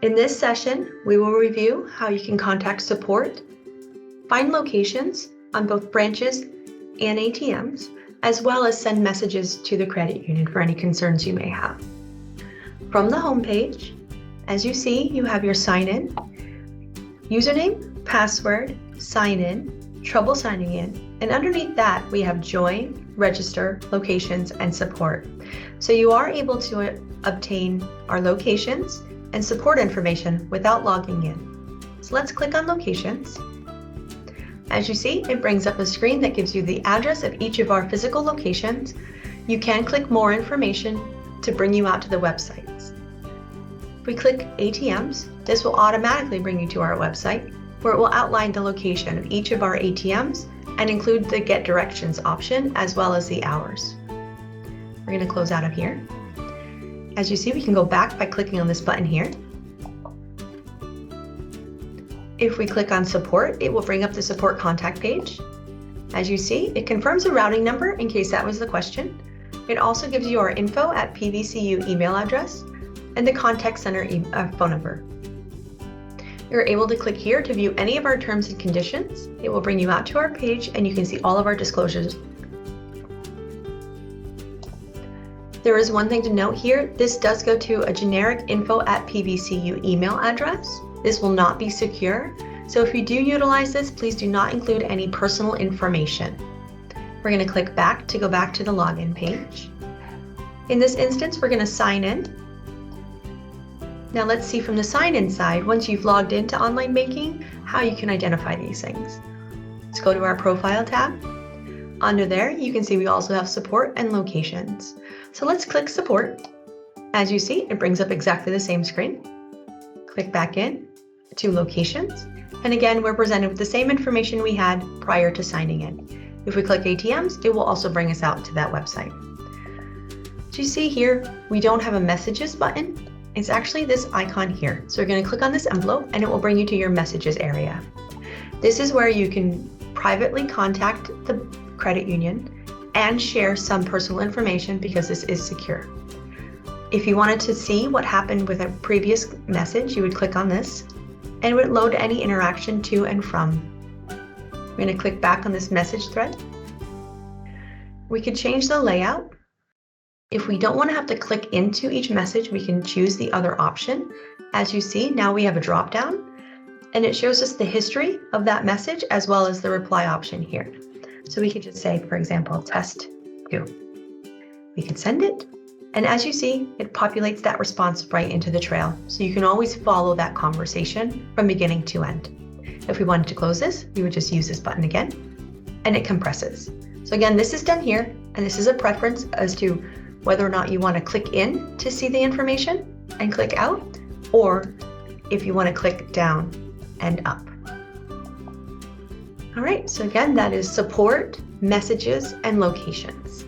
In this session, we will review how you can contact support, find locations on both branches and ATMs, as well as send messages to the credit union for any concerns you may have. From the home page, as you see, you have your sign-in, username, password, sign-in, trouble signing in, and underneath that we have join, register, locations, and support. So you are able to obtain our locations and support information without logging in. So let's click on locations. As you see, it brings up a screen that gives you the address of each of our physical locations. You can click more information to bring you out to the websites. If we click ATMs, this will automatically bring you to our website, where it will outline the location of each of our ATMs and include the Get Directions option as well as the hours. We're going to close out of here. As you see, we can go back by clicking on this button here. If we click on support, it will bring up the support contact page. As you see, it confirms a routing number in case that was the question. It also gives you our info@pvcu email address and the contact center phone number. You're able to click here to view any of our terms and conditions. It will bring you out to our page and you can see all of our disclosures. There is one thing to note here. This does go to a generic info@pvcu email address. This will not be secure. So if you do utilize this, please do not include any personal information. We're going to click back to go back to the login page. In this instance, we're going to sign in. Now let's see from the sign-in side, once you've logged into online banking, how you can identify these things. Let's go to our profile tab. Under there, you can see we also have support and locations. So let's click support. As you see, it brings up exactly the same screen. Click back in to locations. And again, we're presented with the same information we had prior to signing in. If we click ATMs, it will also bring us out to that website. As you see here, we don't have a messages button. It's actually this icon here. So we're going to click on this envelope and it will bring you to your messages area. This is where you can privately contact the credit union and share some personal information because this is secure. If you wanted to see what happened with a previous message, you would click on this and it would load any interaction to and from. We're going to click back on this message thread. We could change the layout. If we don't want to have to click into each message, we can choose the other option. As you see, now we have a drop down and it shows us the history of that message as well as the reply option here. So we could just say, for example, test 2. We could send it. And as you see, it populates that response right into the trail. So you can always follow that conversation from beginning to end. If we wanted to close this, we would just use this button again and it compresses. So again, this is done here and this is a preference as to whether or not you want to click in to see the information and click out, or if you want to click down and up. All right, so again, that is support, messages, and locations.